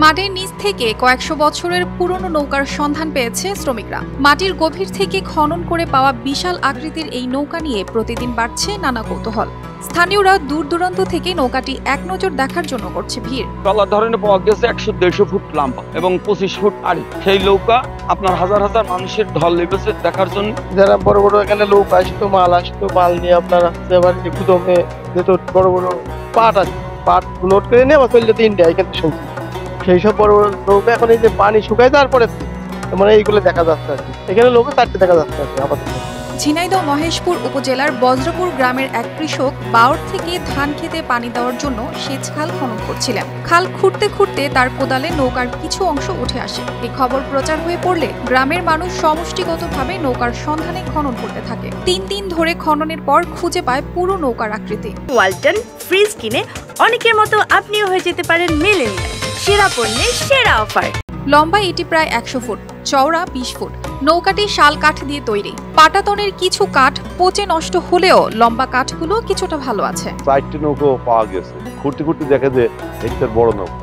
মাটির নিচ থেকে কয়েকশো বছরের পুরনো নৌকার সন্ধান পেয়েছে শ্রমিকরা। মাটির গভীর থেকে খনন করে পাওয়া বিশাল আকৃতির এই নৌকা নিয়ে প্রতিদিন বাড়ছে নানা কৌতূহল। স্থানীয়রা দূর দূরান্ত থেকে নৌকাটি এক নজর দেখার জন্য করছে ভিড়। ট্রলার ধরনের পাওয়া গেছে 100-150 ফুট লম্বা এবং 25 ফুট আড়ি। সেই নৌকা আপনার হাজার হাজার মানুষের ঢল লেগেছে দেখার জন্য। যারা বড় বড় এখানে লোক আসতো মাল নিয়ে আপনার এবার গুদমে যেত বড় বড় পাট লোড করে নিয়ে আবার চলে যেত ইন্ডিয়া। এখানে শুনছি সেই সব বড় বড় নৌকা এখন এই যে পানি শুকায় তারপরে মানে এইগুলো দেখা যাচ্ছে আর কি। এখানে নৌকা 4টে দেখা যাচ্ছে আর কি আপাতত। ঝিনাইদহ মহেশপুর উপজেলার বজ্রপুর গ্রামের এক কৃষক বাওড় থেকে ধান খেতে পানি দেওয়ার জন্য সেচ খাল খনন করছিলেন। খাল খুঁড়তে খুঁড়তে তার কোদালে নৌকার কিছু অংশ উঠে আসে। এই খবর প্রচার হয়ে পড়লে গ্রামের মানুষ সমষ্টিগতভাবে নৌকার সন্ধানে খনন করতে থাকে। 3 দিন ধরে খননের পর খুঁজে পায় পুরো নৌকার আকৃতি। ওয়ালটন ফ্রিজ কিনে অনেকের মতো আপনিও হয়ে যেতে পারেন মিলেনিয়াল। সেরা পণ্যের সেরা অফার। লম্বা এটি প্রায় 100 ফুট, চওড়া 20 ফুট। নৌকাটি শাল কাঠ দিয়ে তৈরি। পাটাতনের কিছু কাঠ পচে নষ্ট হলেও লম্বা কাঠগুলো কিছুটা ভালো আছে। 4টি নৌকো পাওয়া গেছে। খুঁড়তে খুঁড়তে দেখা যায় একটা বড় নৌকা,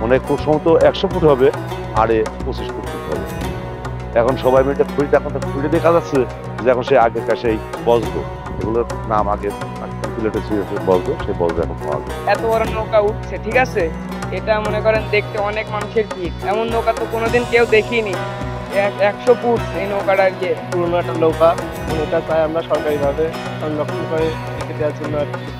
মানে খুব সম্ভবত 100 ফুট হবে, আরে 25 ফুট হবে। এখন সবাই মিলে খুঁড়ে দেখা যাচ্ছে যে এখন সেই আগের সেই বজ্র, এগুলোর নাম আগে বজ্র, সেই বজ্র এখন পাওয়া যায়। এত বড় নৌকা উঠছে, ঠিক আছে, এটা মনে করেন দেখতে অনেক মানুষের ভিড়। এমন নৌকা তো কোনোদিন কেউ দেখিনি। 100 ফুট এই নৌকাটা গিয়ে পুরোনো একটা নৌকা, এটা চাই আমরা সরকারিভাবে সংরক্ষণ করে রেখে দেওয়ার জন্য।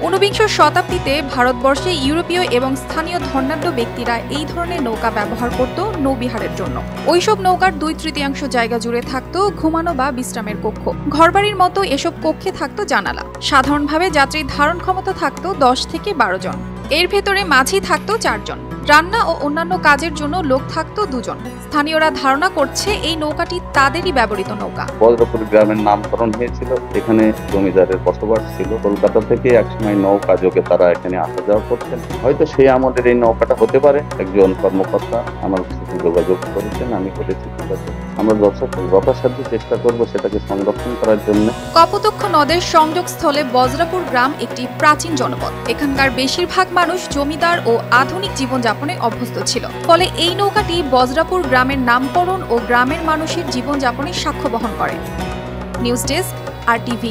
19 শতাব্দীতে ভারতবর্ষে ইউরোপীয় এবং স্থানীয় ধনাঢ্য ব্যক্তিরা এই ধরনের নৌকা ব্যবহার করত নৌবিহারের জন্য। ওইসব নৌকার 2/3 জায়গা জুড়ে থাকত ঘুমানো বা বিশ্রামের কক্ষ। ঘরবাড়ির মতো এসব কক্ষে থাকত জানালা। সাধারণভাবে যাত্রীর ধারণ ক্ষমতা থাকত 10 থেকে 12 জন। এর ভেতরে মাঝি থাকত 4 জন। রান্না ও অন্যান্য কাজের জন্য লোক থাকত 2 জন। স্থানীয়রা ধারণা করছে এই নৌকাটি তাদেরই ব্যবহৃত নৌকা। বজ্রপুর গ্রামের নামকরণ হয়েছিল, এখানে জমিদারের বসবাস ছিল। কলকাতা থেকে একসময় নৌকা যোগে তারা এখানে আসা যাওয়া করতেন। হয়তো সেই আমাদের এই নৌকাটা হতে পারে। একজন কর্মকর্তা আমার সাথে যোগাযোগ করেছেন, আমি বলেছি ঠিক আছে, আমরা যথাসাধ্য চেষ্টা করবো সেটাকে সংরক্ষণ করার জন্য। কপোতক্ষ নদের সংযোগস্থলে বজ্রপুর গ্রাম একটি প্রাচীন জনপদ। এখানকার বেশিরভাগ মানুষ জমিদার ও আধুনিক জীবনযাপনে অভ্যস্ত ছিল। ফলে এই নৌকাটি বজ্রপুর গ্রামের নামকরণ ও গ্রামের মানুষের জীবনযাপনের সাক্ষ্য বহন করে। News desk, RTV।